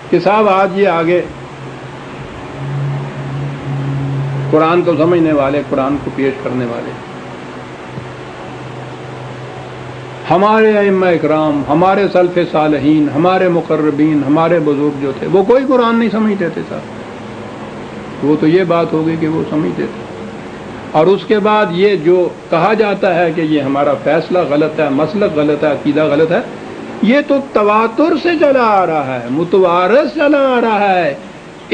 کہ صاحب آج یہ آگے قرآن کو سمجھنے والے، قرآن کو پیش کرنے والے، ہمارے ائمہ اکرام، ہمارے سلف صالحین، ہمارے مقربین، ہمارے بزرگ جو تھے وہ کوئی قرآن نہیں سمجھتے تھے صاحب. وہ تو یہ بات ہوگی کہ وہ سمجھتے تھے. اور اس کے بعد یہ جو کہا جاتا ہے کہ یہ ہمارا فیصلہ غلط ہے، مسلک غلط ہے، عقیدہ غلط ہے، یہ تو تواتر سے چلا آ رہا ہے، متوارث چلا آ رہا ہے،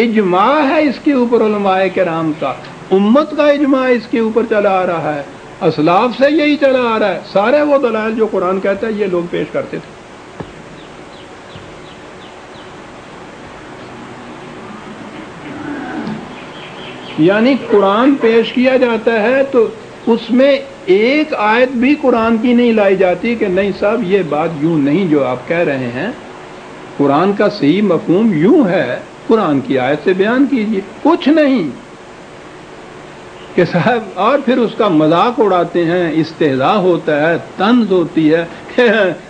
اجماع ہے اس کے اوپر علماء کرام کا، امت کا اجماع اس کے اوپر چلا آ رہا ہے، اسلاف سے یہی چلا آ رہا ہے. سارے وہ دلائل جو قرآن کہتا ہے یہ لوگ پیش کرتے تھے. یعنی قرآن پیش کیا جاتا ہے تو اس میں ایک آیت بھی قرآن کی نہیں لائی جاتی کہ نہیں صاحب یہ بات یوں نہیں جو آپ کہہ رہے ہیں، قرآن کا صحیح مفہوم یوں ہے، قرآن کی آیت سے بیان کیجیے. کچھ نہیں کہ صاحب، اور پھر اس کا مذاق اڑاتے ہیں، استہزاء ہوتا ہے، طنز ہوتی ہے کہ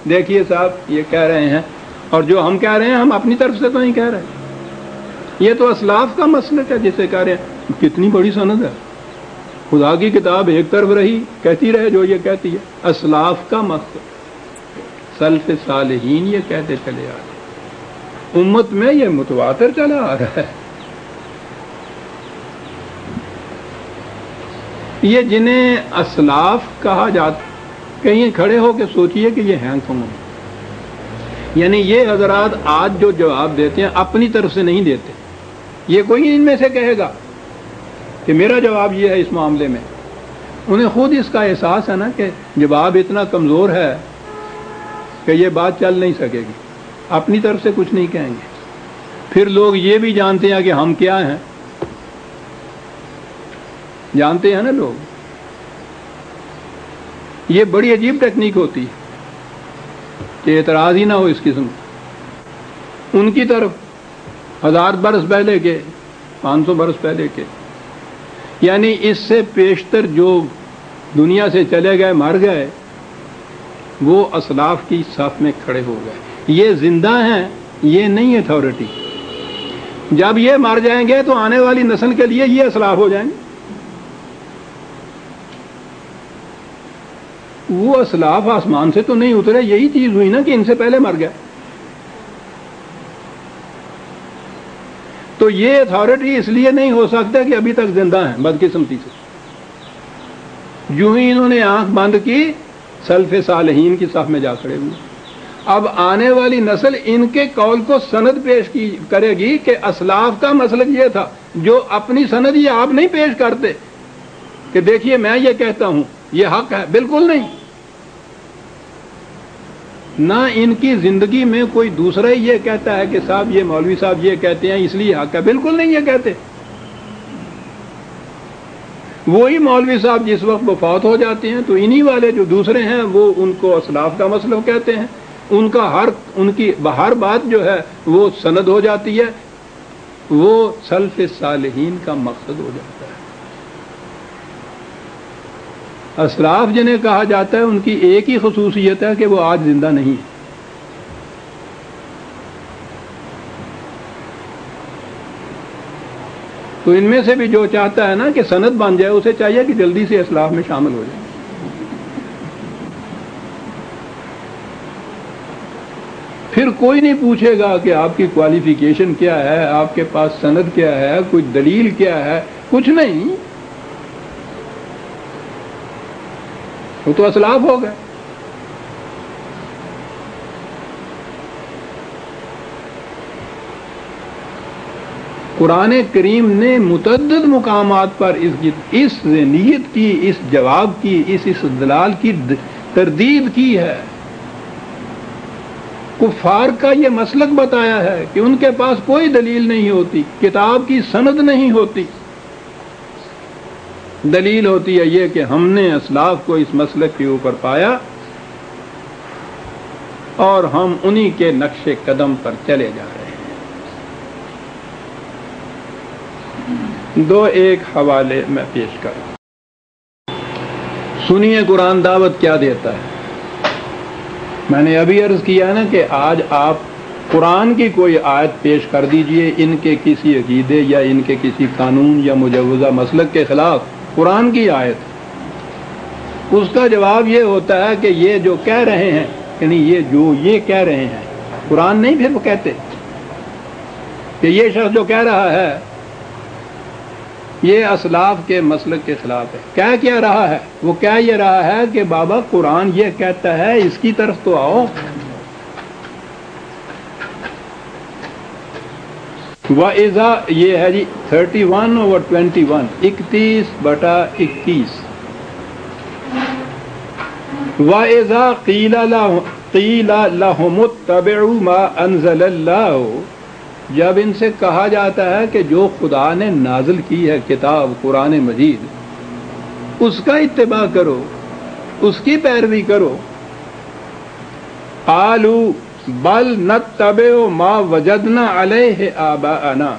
دیکھیے صاحب یہ کہہ رہے ہیں، اور جو ہم کہہ رہے ہیں ہم اپنی طرف سے تو نہیں کہہ رہے. یہ تو اسلاف کا مسلک ہے جسے کہہ رہے ہیں. کتنی بڑی سند ہے، خدا کی کتاب ایک طرف رہی کہتی رہے جو یہ کہتی ہے. اسلاف کا مسلک، سلف صالحین یہ کہتے چلے آ رہے، امت میں یہ متواتر چلا آ رہا ہے. یہ جنہیں اسلاف کہا جاتا، کہیں کھڑے ہو کے سوچئے کہ یہ ہیں کون. یعنی یہ حضرات آج جو جواب دیتے ہیں اپنی طرف سے نہیں دیتے. یہ کوئی ان میں سے کہے گا کہ میرا جواب یہ ہے اس معاملے میں. انہیں خود اس کا احساس ہے نا کہ جواب اتنا کمزور ہے کہ یہ بات چل نہیں سکے گی، اپنی طرف سے کچھ نہیں کہیں گے. پھر لوگ یہ بھی جانتے ہیں کہ ہم کیا ہیں، جانتے ہیں نا لوگ. یہ بڑی عجیب ٹیکنیک ہوتی ہے کہ اعتراض ہی نہ ہو اس قسم. ان کی طرف 1000 برس پہلے کے، 500 برس پہلے کے، یعنی اس سے پیشتر جو دنیا سے چلے گئے، مر گئے، وہ اسلاف کی صف میں کھڑے ہو گئے. یہ زندہ ہیں، یہ نہیں اتھارٹی. جب یہ مر جائیں گے تو آنے والی نسل کے لیے یہ اسلاف ہو جائیں گے. وہ اسلاف آسمان سے تو نہیں اترے، یہی چیز ہوئی نا کہ ان سے پہلے مر گئے. تو یہ اتھارٹی اس لیے نہیں ہو سکتا کہ ابھی تک زندہ ہیں، بدقسمتی سے. جو ہی انہوں نے آنکھ بند کی، سلف صالحین کی صف میں جا کھڑے ہوئے. اب آنے والی نسل ان کے قول کو سند پیش کرے گی کہ اسلاف کا مسلک یہ تھا، جو اپنی سند یہ آپ نہیں پیش کرتے کہ دیکھیے میں یہ کہتا ہوں یہ حق ہے. بالکل نہیں. نہ ان کی زندگی میں کوئی دوسرا ہی یہ کہتا ہے کہ صاحب یہ مولوی صاحب یہ کہتے ہیں اس لیے حق ہے. بالکل نہیں یہ کہتے. وہی مولوی صاحب جس وقت وہ فوت ہو جاتے ہیں تو انہی والے جو دوسرے ہیں وہ ان کو اسلاف کا مسلک کہتے ہیں. ان کا ان کی ہر بات جو ہے وہ سند ہو جاتی ہے، وہ سلف صالحین کا مقصد ہو جاتا ہے. اسلاف جنہیں کہا جاتا ہے ان کی ایک ہی خصوصیت ہے کہ وہ آج زندہ نہیں ہے. تو ان میں سے بھی جو چاہتا ہے نا کہ سند بن جائے، اسے چاہیے کہ جلدی سے اسلاف میں شامل ہو جائے. پھر کوئی نہیں پوچھے گا کہ آپ کی کوالیفیکیشن کیا ہے، آپ کے پاس سند کیا ہے، کوئی دلیل کیا ہے، کچھ نہیں. وہ تو اسلاف ہو گئے. قرآن کریم نے متعدد مقامات پر اس نیت کی، اس جواب کی، اس استدلال کی تردید کی ہے. کفار کا یہ مسلک بتایا ہے کہ ان کے پاس کوئی دلیل نہیں ہوتی، کتاب کی سند نہیں ہوتی. دلیل ہوتی ہے یہ کہ ہم نے اسلاف کو اس مسلک کے اوپر پایا اور ہم انہی کے نقش قدم پر چلے جا رہے ہیں. دو ایک حوالے میں پیش کروں. سنیے قرآن دعوت کیا دیتا ہے. میں نے ابھی عرض کیا نا کہ آج آپ قرآن کی کوئی آیت پیش کر دیجئے ان کے کسی عقیدے یا ان کے کسی قانون یا مجوزہ مسلک کے خلاف، قرآن کی آیت، اس کا جواب یہ ہوتا ہے کہ یہ جو کہہ رہے ہیں، یعنی یہ کہہ رہے ہیں، قرآن نہیں پھر وہ کہتے کہ یہ شخص جو کہہ رہا ہے یہ اسلاف کے مسلک کے خلاف ہے۔ کیا رہا ہے؟ وہ کہہ یہ رہا ہے کہ بابا قرآن یہ کہتا ہے، اس کی طرف تو آؤ۔ وَإِذَا، یہ ہے جی 31/21، 31/21۔ وَإِذَا قِيلَ لَهُمُ اتَّبِعُوا مَا أَنزَلَ اللَّهُ، جب ان سے کہا جاتا ہے کہ جو خدا نے نازل کی ہے کتاب قرآن مجید اس کا اتباع کرو، اس کی پیروی کرو، قالوا بل نتبع ما وجدنا علیہ آباءنا،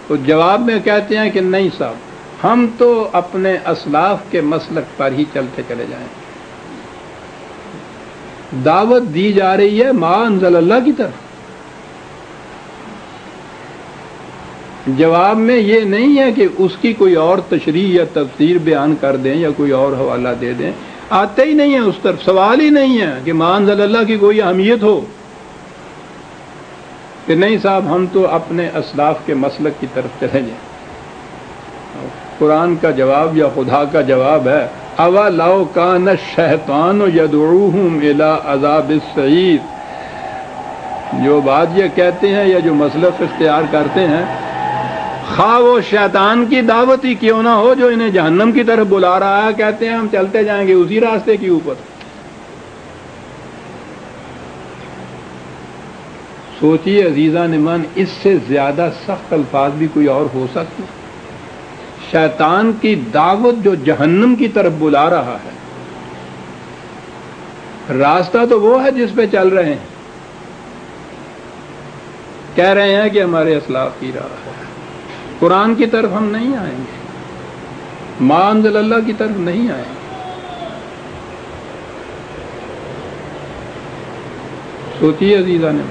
تو جواب میں کہتے ہیں کہ نہیں صاحب، ہم تو اپنے اسلاف کے مسلک پر ہی چلتے چلے جائیں۔ دعوت دی جا رہی ہے ما انزل اللہ کی طرف، جواب میں یہ نہیں ہے کہ اس کی کوئی اور تشریح یا تفسیر بیان کر دیں یا کوئی اور حوالہ دے دیں، آتے ہی نہیں ہے اس طرف، سوال ہی نہیں ہے کہ ما انزل اللہ کی کوئی اہمیت ہو، کہ نہیں صاحب ہم تو اپنے اسلاف کے مسلک کی طرف چلے جائیں۔ قرآن کا جواب یا خدا کا جواب ہے اَوَلَوْ كَانَ الشَّيْطَانُ يَدْعُوهُمْ إِلَىٰ عَذَابِ السَّعِيرِ، جو بات یہ کہتے ہیں یا جو مسلک اختیار کرتے ہیں، خواہ وہ شیطان کی دعوت ہی کیوں نہ ہو جو انہیں جہنم کی طرف بلا رہا ہے، کہتے ہیں ہم چلتے جائیں گے اسی راستے کے اوپر۔ سوچیے عزیزان من، اس سے زیادہ سخت الفاظ بھی کوئی اور ہو سکتے؟ شیطان کی دعوت جو جہنم کی طرف بلا رہا ہے، راستہ تو وہ ہے جس پہ چل رہے ہیں، کہہ رہے ہیں کہ ہمارے اسلاف کی راہ ہے، قرآن کی طرف ہم نہیں آئیں گے، ما انزل اللہ کی طرف نہیں آئیں گے۔ سوچیے عزیزان من،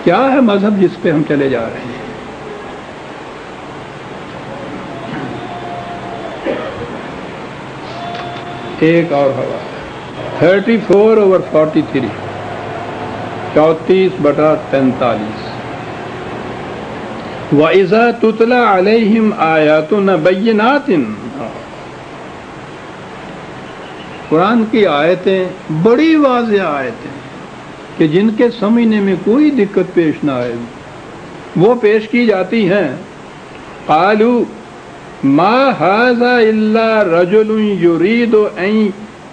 کیا ہے مذہب جس پہ ہم چلے جا رہے ہیں؟ ایک اور حوالہ 34/43، 34/43۔ وَإِذَا تُتْلَى عَلَيْهِمْ آيَاتُنَا بَيِّنَاتٍ، قرآن کی آیتیں بڑی واضح آیتیں کہ جن کے سمجھنے میں کوئی دقت پیش نہ آئے، وہ پیش کی جاتی ہیں، قالوا ما هذا الا رجل يريد ان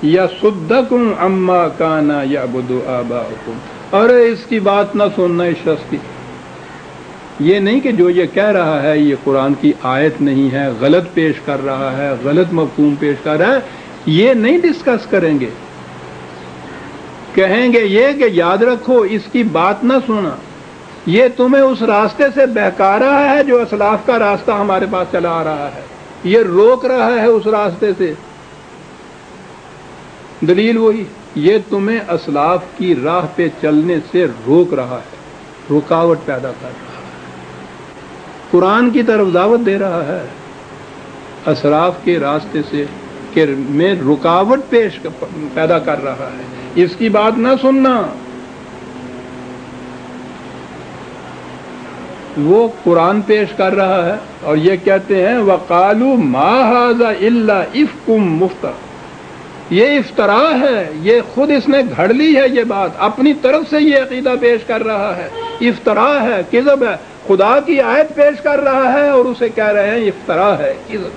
يصدكم عما كان يعبد آباؤكم، ارے اس کی بات نہ سننا اس شخص کی، یہ نہیں کہ جو یہ کہہ رہا ہے یہ قرآن کی آیت نہیں ہے، غلط پیش کر رہا ہے، غلط مفہوم پیش کر رہا ہے، یہ نہیں ڈسکس کریں گے، کہیں گے یہ کہ یاد رکھو اس کی بات نہ سنا، یہ تمہیں اس راستے سے بہکا رہا ہے جو اسلاف کا راستہ ہمارے پاس چلا آ رہا ہے، یہ روک رہا ہے اس راستے سے۔ دلیل وہی، یہ تمہیں اسلاف کی راہ پہ چلنے سے روک رہا ہے، رکاوٹ پیدا کر رہا ہے، قرآن کی طرف دعوت دے رہا ہے، اسلاف کے راستے سے میں رکاوٹ پیدا کر رہا ہے، اس کی بات نہ سننا۔ وہ قرآن پیش کر رہا ہے اور یہ کہتے ہیں وَقَالُوا مَا هَذَا إِلَّا إِفْكٌ مُفْتَرًى، یہ افطرا ہے، یہ خود اس نے گھڑ لی ہے، یہ بات اپنی طرف سے یہ عقیدہ پیش کر رہا ہے، افطرا ہے، کذب ہے، خدا کی آیت پیش کر رہا ہے اور اسے کہہ رہے ہیں افطرا ہے، کذب۔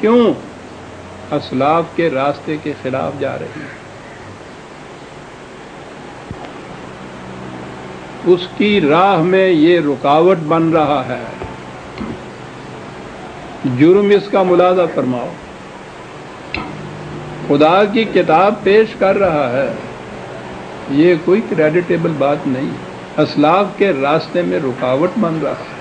کیوں؟ اسلاف کے راستے کے خلاف جا رہی ہے، اس کی راہ میں یہ رکاوٹ بن رہا ہے۔ جرم اس کا ملاحظہ فرماؤ، خدا کی کتاب پیش کر رہا ہے، یہ کوئی کریڈیٹیبل بات نہیں، اسلاف کے راستے میں رکاوٹ بن رہا ہے۔